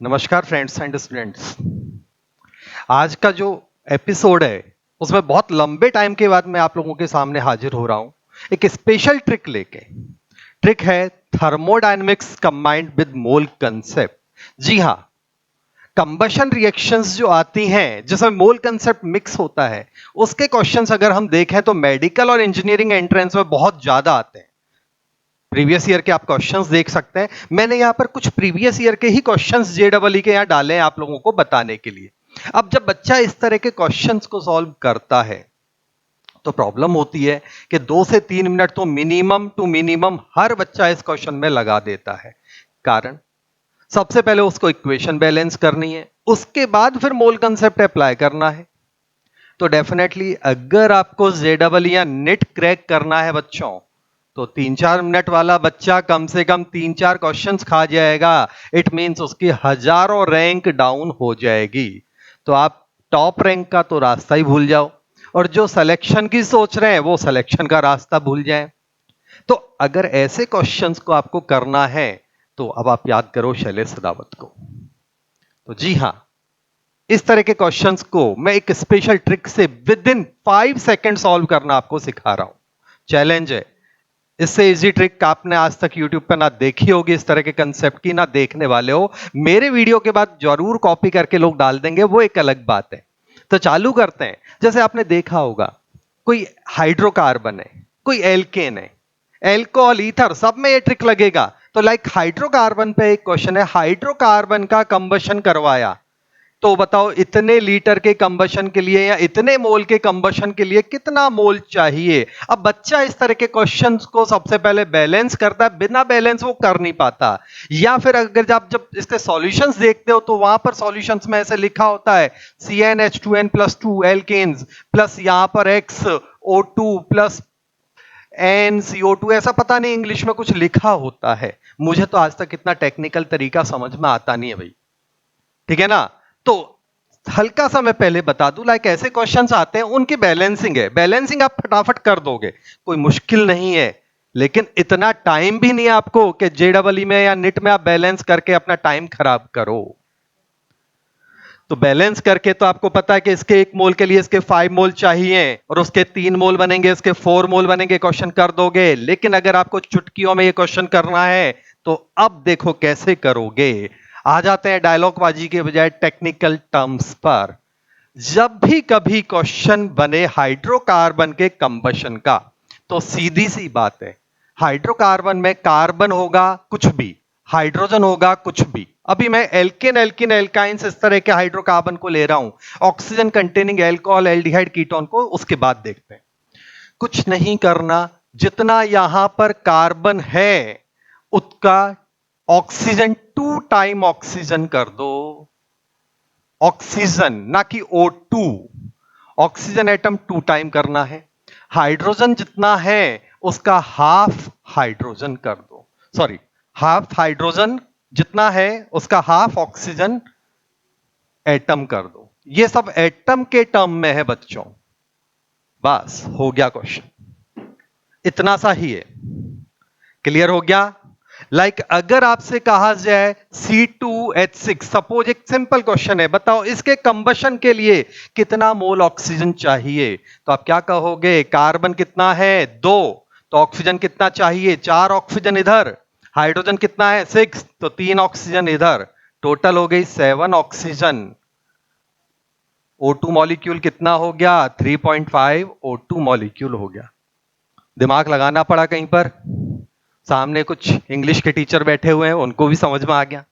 नमस्कार friends and students. आज का जो एपिसोड है उसमें बहुत लंबे टाइम के बाद मैं आप लोगों के सामने हाजिर हो रहा हूं एक स्पेशल ट्रिक लेके। ट्रिक है thermodynamics combined with mole concept. जी हां, कंबशन रिएक्शंस जो आती हैं जिसमें मोल कंसेप्ट मिक्स होता है, उसके क्वेश्चंस अगर हम देखें तो मेडिकल और इंजीनियरिंग एंट्रेंस में बहुत ज्यादा आते हैं। प्रीवियस ईयर के आप क्वेश्चंस देख सकते हैं। मैंने यहां पर कुछ प्रीवियस ईयर के ही क्वेश्चंस जेडबलई के यहां डाले हैं आप लोगों को बताने के लिए। अब जब बच्चा इस तरह के क्वेश्चंस को सॉल्व करता है तो प्रॉब्लम होती है कि 2 से 3 मिनट तो मिनिमम टू मिनिमम हर बच्चा इस क्वेश्चन में लगा देता है। कारण, सबसे पहले उसको इक्वेशन बैलेंस करनी है, उसके बाद फिर मोल कंसेप्ट अप्लाई करना है। तो डेफिनेटली अगर आपको जेडबल या नेट क्रैक करना है बच्चों, तो 3-4 मिनट वाला बच्चा कम से कम 3-4 क्वेश्चंस खा जाएगा। इट मींस उसकी हजारों रैंक डाउन हो जाएगी। तो आप टॉप रैंक का तो रास्ता ही भूल जाओ, और जो सिलेक्शन की सोच रहे हैं वो सिलेक्शन का रास्ता भूल जाएं। तो अगर ऐसे क्वेश्चंस को आपको करना है तो अब आप याद करो शैलेश रावत को। तो जी हां, इस तरह के क्वेश्चंस को मैं एक स्पेशल ट्रिक से विद इन 5 सेकंड सॉल्व करना आपको सिखा रहा हूं। चैलेंज है। इससे इजी ट्रिक आपने आज तक YouTube पर ना देखी होगी, इस तरह के कंसेप्ट की ना देखने वाले हो। मेरे वीडियो के बाद जरूर कॉपी करके लोग डाल देंगे, वो एक अलग बात है। तो चालू करते हैं। जैसे आपने देखा होगा, कोई हाइड्रोकार्बन है, कोई एल्केन है, एल्कोहल, ईथर, सब में ये ट्रिक लगेगा। तो लाइक हाइड्रोकार्बन पे एक क्वेश्चन है, हाइड्रोकार्बन का कंबशन करवाया तो बताओ इतने लीटर के कंबशन के लिए या इतने मोल के कंबशन के लिए कितना मोल चाहिए। अब बच्चा इस तरह के क्वेश्चंस को सबसे पहले बैलेंस करता है, बिना बैलेंस वो कर नहीं पाता। या फिर अगर आप जब इसके सॉल्यूशंस देखते हो तो वहां पर सॉल्यूशंस में ऐसे लिखा होता है CnH2n+2 एल्केन्स प्लस यहां पर XO2 प्लस NCO2, ऐसा पता नहीं इंग्लिश में कुछ लिखा होता है। मुझे तो आज तक इतना टेक्निकल तरीका समझ में आता नहीं है भाई, ठीक है ना। तो हल्का सा मैं पहले बता दूं, लाइक ऐसे क्वेश्चंस आते हैं उनकी बैलेंसिंग है, बैलेंसिंग आप फटाफट कर दोगे, कोई मुश्किल नहीं है। लेकिन इतना टाइम भी नहीं है आपको कि जेडबलई में या निट में आप बैलेंस करके अपना टाइम खराब करो। तो बैलेंस करके तो आपको पता है कि इसके 1 मोल के लिए इसके 5 मोल चाहिए, और उसके 3 मोल बनेंगे, इसके 4 मोल बनेंगे, क्वेश्चन कर दोगे। लेकिन अगर आपको चुटकियों में ये क्वेश्चन करना है तो अब देखो कैसे करोगे। आ जाते हैं डायलॉग बाजी के बजाय टेक्निकल टर्म्स पर। जब भी कभी क्वेश्चन बने हाइड्रोकार्बन के कंबशन का, तो सीधी सी बात है, हाइड्रोकार्बन में कार्बन होगा कुछ भी, हाइड्रोजन होगा कुछ भी। अभी मैं एल्केन, एल्किन, एल्काइंस इस तरह के हाइड्रोकार्बन को ले रहा हूं, oxygen containing alcohol, aldehyde, ketone को उसके बाद देखते हैं। कुछ नहीं करना, जितना यहां पर कार्बन है उसका ऑक्सीजन 2 टाइम ऑक्सीजन कर दो। ऑक्सीजन, ना कि O2। ऑक्सीजन एटम 2 टाइम करना है। हाइड्रोजन जितना है उसका हाफ हाइड्रोजन कर दो, सॉरी, हाफ हाइड्रोजन जितना है उसका हाफ ऑक्सीजन एटम कर दो। ये सब एटम के टर्म में है बच्चों। बस हो गया क्वेश्चन, इतना सा ही है। क्लियर हो गया। लाइक अगर आपसे कहा जाए C2H6, सपोज एक सिंपल क्वेश्चन है, बताओ इसके कंबशन के लिए कितना मोल ऑक्सीजन चाहिए, तो आप क्या कहोगे। कार्बन कितना है 2, तो ऑक्सीजन कितना चाहिए 4 ऑक्सीजन इधर, हाइड्रोजन कितना है 6, तो 3 ऑक्सीजन इधर, टोटल हो गई 7 ऑक्सीजन। O2 मॉलिक्यूल कितना हो गया 3.5 O2 मॉलिक्यूल हो गया। दिमाग लगाना पड़ा कहीं पर, सामने कुछ इंग्लिश के टीचर बैठे हुए हैं, उनको भी समझ में आ गया।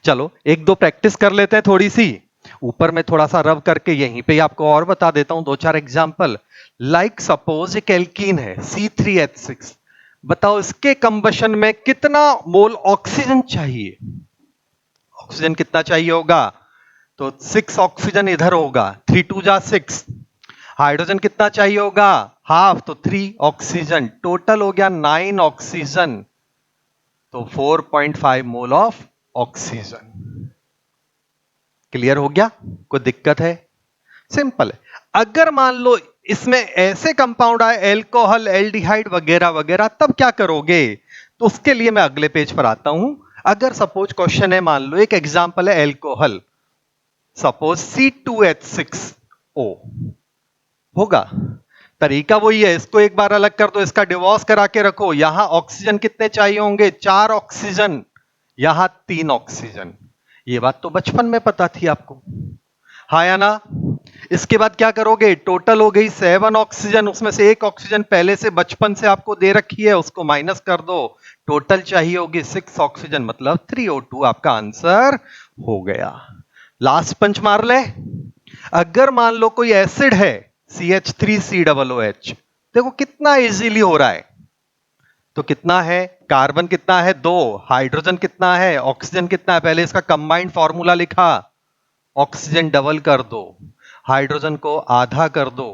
चलो एक दो प्रैक्टिस कर लेते हैं थोड़ी सी, ऊपर में थोड़ा सा रब करके यहीं पे आपको और बता देता हूं 2-4 एग्जांपल। लाइक सपोज एक एल्कीन है C3H6, बताओ इसके कंबशन में कितना मोल ऑक्सीजन चाहिए। ऑक्सीजन कितना चाहिए होगा, तो 6 ऑक्सीजन इधर होगा, 3 2 जा 6। हाइड्रोजन कितना चाहिए होगा हाफ, तो 3 ऑक्सीजन, टोटल हो गया 9 ऑक्सीजन, तो 4.5 मोल ऑफ ऑक्सीजन। क्लियर हो गया, कोई दिक्कत है। सिंपल है। अगर मान लो इसमें ऐसे कंपाउंड आए एल्कोहल, एल्डिहाइड वगैरह वगैरह, तब क्या करोगे। तो उसके लिए मैं अगले पेज पर आता हूं। अगर सपोज क्वेश्चन है, मान लो एक एग्जांपल है एल्कोहल, सपोज C2H6O होगा, तरीका वही है, इसको एक बार अलग कर दो, इसका डिवोर्स करा के रखो, यहां ऑक्सीजन कितने चाहिए होंगे, 4 ऑक्सीजन, यहां 3 ऑक्सीजन। ये बात तो बचपन में पता थी आपको, हाँ या ना। इसके बाद क्या करोगे, टोटल हो गई 7 ऑक्सीजन, उसमें से एक ऑक्सीजन पहले से बचपन से आपको दे रखी है, उसको माइनस कर दो, टोटल चाहिए होगी 6 ऑक्सीजन, मतलब 3O2 आपका आंसर हो गया। लास्ट पंच मार ले। अगर मान लो कोई एसिड है CH3COOH, देखो कितना इजीली हो रहा है, तो कितना है, कार्बन कितना है 2, हाइड्रोजन कितना है, ऑक्सीजन कितना है, पहले इसका कंबाइंड फॉर्मूला लिखा, ऑक्सीजन डबल कर दो, हाइड्रोजन को आधा कर दो,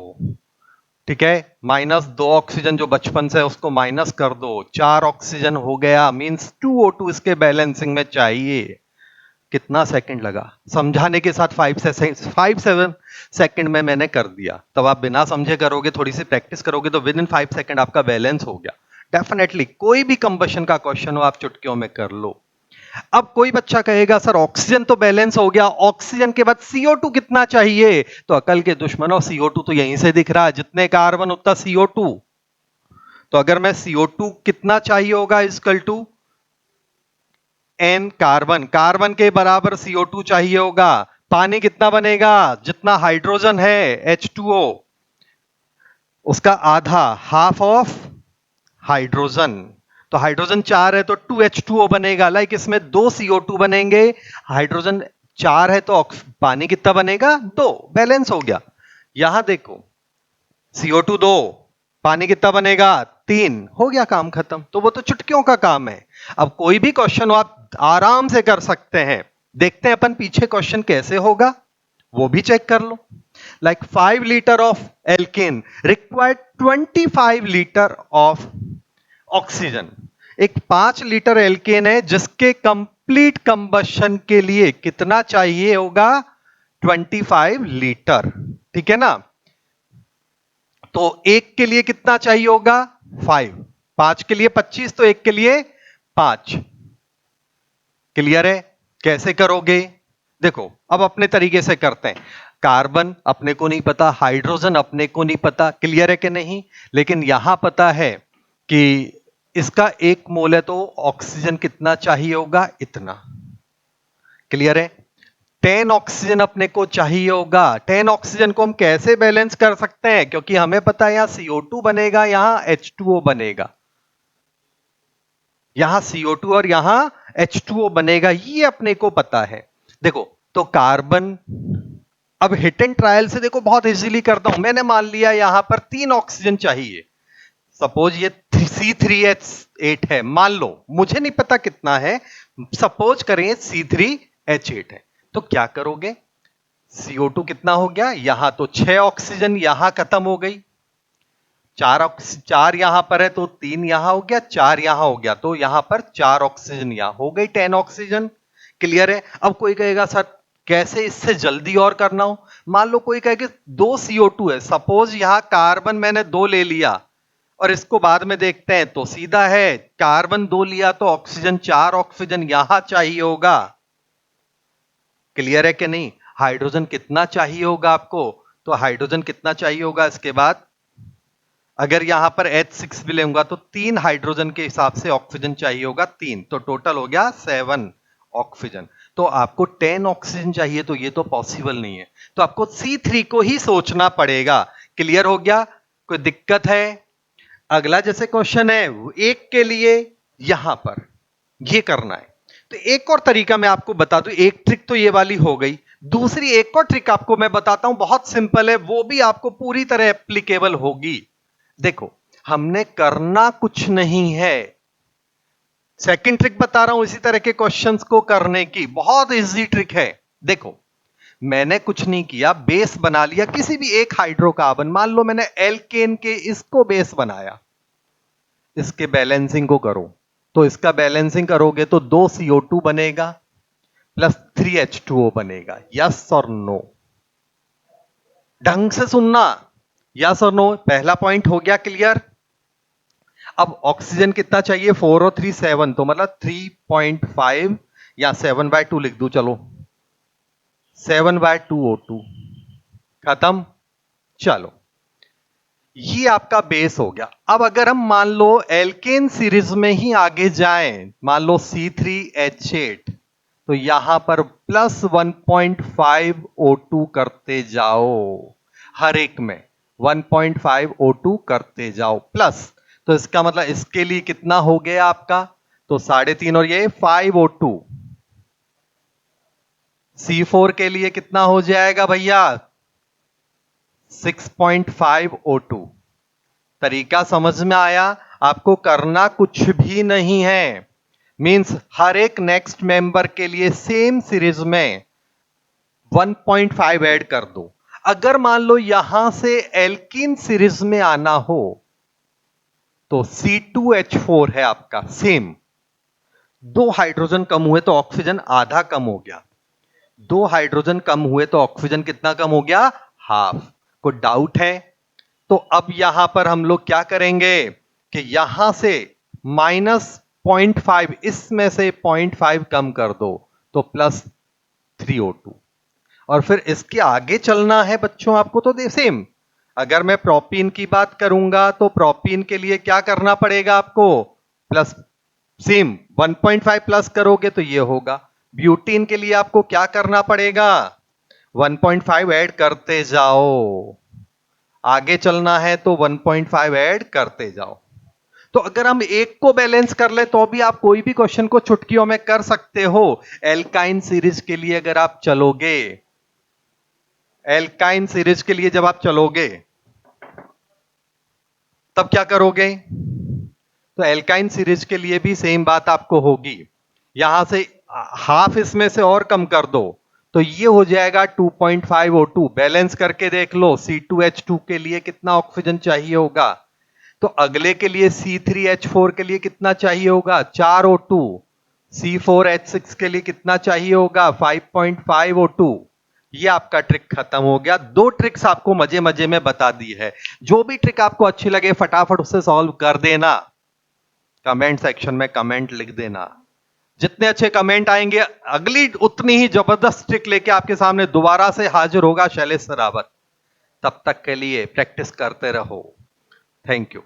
ठीक है, माइनस 2 ऑक्सीजन जो बचपन से है उसको माइनस कर दो, 4 ऑक्सीजन हो गया, मींस 2O2 इसके बैलेंसिंग में चाहिए। कितना सेकंड लगा समझाने के साथ, 5-7 सेकंड में मैंने कर दिया। तब आप बिना समझे करोगे, थोड़ी सी प्रैक्टिस करोगे तो विद इन 5 सेकंड आपका बैलेंस हो गया। डेफिनेटली कोई भी कंबशन का क्वेश्चन हो आप चुटकियों में कर लो। अब कोई बच्चा कहेगा सर ऑक्सीजन तो बैलेंस हो गया, ऑक्सीजन के बाद CO2 कितना चाहिए, तो अकल के दुश्मनों CO2 तो यहीं से दिख रहा है, जितने कार्बन उतना CO2। तो अगर मैं CO2 कितना चाहिए होगा equal to N carbon, carbon के बराबर CO2 चाहिए होगा, पानी कितना बनेगा, जितना हाइड्रोजन है H2O उसका आधा, हाफ ऑफ हाइड्रोजन, तो हाइड्रोजन 4 है तो 2H2O बनेगा, लाइक इसमें 2 CO2 बनेंगे, हाइड्रोजन 4 है तो पानी कितना बनेगा 2, बैलेंस हो गया। यहां देखो CO2 2, पानी कितना बनेगा 3, हो गया काम खत्म। तो वो तो चुटकियों का काम है। अब कोई भी क्वेश्चन हो आप आराम से कर सकते हैं, देखते हैं अपन पीछे क्वेश्चन कैसे होगा वो भी चेक कर लो। Like 5 litre of alkane required 25 litre of oxygen, एक 5 लीटर एल्केन है जिसके कंप्लीट कंबशन के लिए कितना चाहिए होगा 25 लीटर, ठीक है ना। तो एक के लिए कितना चाहिए होगा 5, 5 के लिए 25, तो एक के लिए 5। क्लियर है, कैसे करोगे, देखो अब अपने तरीके से करते हैं। कार्बन अपने को नहीं पता, हाइड्रोजन अपने को नहीं पता, क्लियर है कि नहीं, लेकिन यहां पता है कि इसका 1 मोल है तो ऑक्सीजन कितना चाहिए होगा इतना, क्लियर है। 10 ऑक्सीजन अपने को चाहिए होगा, 10 ऑक्सीजन को हम कैसे बैलेंस कर सकते हैं, क्योंकि हमें पता है यहां CO2 बनेगा, यहां H2O बनेगा, यहां CO2 और यहां H2O बनेगा, ये अपने को पता है। देखो तो कार्बन, अब हिट एंड ट्रायल से देखो बहुत इजीली करता हूं, मैंने मान लिया यहां पर 3 ऑक्सीजन चाहिए, सपोज ये C3H8 है, मान लो मुझे नहीं पता कितना है, सपोज करें C3H8 है, तो क्या करोगे, CO2 कितना हो गया, यहां तो 6 ऑक्सीजन यहां खत्म हो गई, 4 यहां पर है तो 3 यहां हो गया, 4 यहां हो गया, तो यहां पर 4 ऑक्सीजन, यहां हो गई 10 ऑक्सीजन, क्लियर है। अब कोई कहेगा सर कैसे इससे जल्दी और करना हो, मान लो कोई कहे कि 2 CO2 है, सपोज यहां कार्बन मैंने 2 ले लिया और इसको बाद में देखते हैं, तो सीधा है कार्बन 2 लिया तो ऑक्सीजन 4 ऑक्सीजन यहां चाहिए होगा, क्लियर है कि नहीं। हाइड्रोजन कितना चाहिए होगा आपको, तो हाइड्रोजन कितना चाहिए होगा, इसके बाद अगर यहां पर H6 भी लेऊंगा तो 3 हाइड्रोजन के हिसाब से ऑक्सीजन चाहिए होगा 3, तो टोटल हो गया 7 ऑक्सीजन। तो आपको 10 ऑक्सीजन चाहिए, तो ये तो पॉसिबल नहीं है, तो आपको C3 को ही सोचना पड़ेगा, क्लियर हो गया, कोई दिक्कत है। अगला जैसे क्वेश्चन है एक के लिए यहां पर ये करना है, तो एक और तरीका मैं आपको बता दूं, एक ट्रिक तो ये वाली हो गई, दूसरी एक और ट्रिक आपको मैं बताता हूं, बहुत सिंपल है, वो भी आपको पूरी तरह एप्लीकेबल होगी। देखो हमने करना कुछ नहीं है, सेकंड ट्रिक बता रहा हूं इसी तरह के क्वेश्चंस को करने की, बहुत इजी ट्रिक है। देखो मैंने कुछ नहीं किया, बेस बना लिया किसी भी एक हाइड्रोकार्बन, मान लो मैंने एल्केन के इसको बेस बनाया, इसके बैलेंसिंग को करो, तो इसका बैलेंसिंग करोगे तो 2 CO2 बनेगा प्लस 3H2O बनेगा, यस और नो, ढंग से सुनना, यस और नो, पहला पॉइंट हो गया क्लियर। अब ऑक्सीजन कितना चाहिए, 4 और 3 7, तो मतलब 3.5 या 7/2 लिख दूं, चलो 7/2 O2 खत्म। चलो ये आपका बेस हो गया। अब अगर हम मान लो एल्केन सीरीज में ही आगे जाएं, मान लो C3H8, तो यहां पर प्लस 1.5 O2 करते जाओ, हर एक में 1.5 O2 करते जाओ प्लस। तो इसका मतलब इसके लिए कितना हो गया आपका, तो 3.5 और ये 5 O2। C4 के लिए कितना हो जाएगा भैया, 6.5 O2। तरीका समझ में आया? आपको करना कुछ भी नहीं है, मींस हर एक नेक्स्ट मेंबर के लिए सेम सीरीज में 1.5 ऐड कर दो। अगर मान लो यहां से एल्कीन सीरीज में आना हो तो C2H4 है आपका सेम, 2 हाइड्रोजन कम हुए तो ऑक्सीजन आधा कम हो गया, 2 हाइड्रोजन कम हुए तो ऑक्सीजन कितना कम हो गया, हाफ। कोई डाउट है? तो अब यहां पर हम लोग क्या करेंगे कि यहां से -0.5, इसमें से 0.5 कम कर दो तो +3O2। और फिर इसके आगे चलना है बच्चों आपको, तो दे सेम। अगर मैं प्रोपीन की बात करूंगा तो प्रोपीन के लिए क्या करना पड़ेगा आपको, प्लस, सेम 1.5 प्लस करोगे तो ये होगा। ब्यूटीन के लिए आपको क्या करना पड़ेगा, 1.5 ऐड करते जाओ, आगे चलना है तो 1.5 ऐड करते जाओ। तो अगर हम एक को बैलेंस कर ले तो भी आप कोई भी क्वेश्चन को चुटकियों में कर सकते हो। एल्काइन सीरीज के लिए अगर आप चलोगे, एल्काइन सीरीज के लिए जब आप चलोगे तब क्या करोगे, तो एल्काइन सीरीज के लिए भी सेम बात आपको होगी। यहां से हाफ इसमें से और कम कर दो तो ये हो जाएगा 2.5 O2। बैलेंस करके देख लो C2H2 के लिए कितना ऑक्सीजन चाहिए होगा, तो अगले के लिए C3H4 के लिए कितना चाहिए होगा, 4 O2। C4H6 के लिए कितना चाहिए होगा, 5.5 O2। ये आपका ट्रिक खत्म हो गया। 2 ट्रिक्स आपको मजे मजे में बता दी है। जो भी ट्रिक आपको अच्छी लगे फटाफट उससे सॉल्व कर देना, कमेंट सेक्शन में कमेंट लिख देना। जितने अच्छे कमेंट आएंगे अगली उतनी ही जबरदस्त ट्रिक लेके आपके सामने दोबारा से हाजिर होगा शैलेश सरावत। तब तक के लिए प्रैक्टिस करते रहो। Thank you.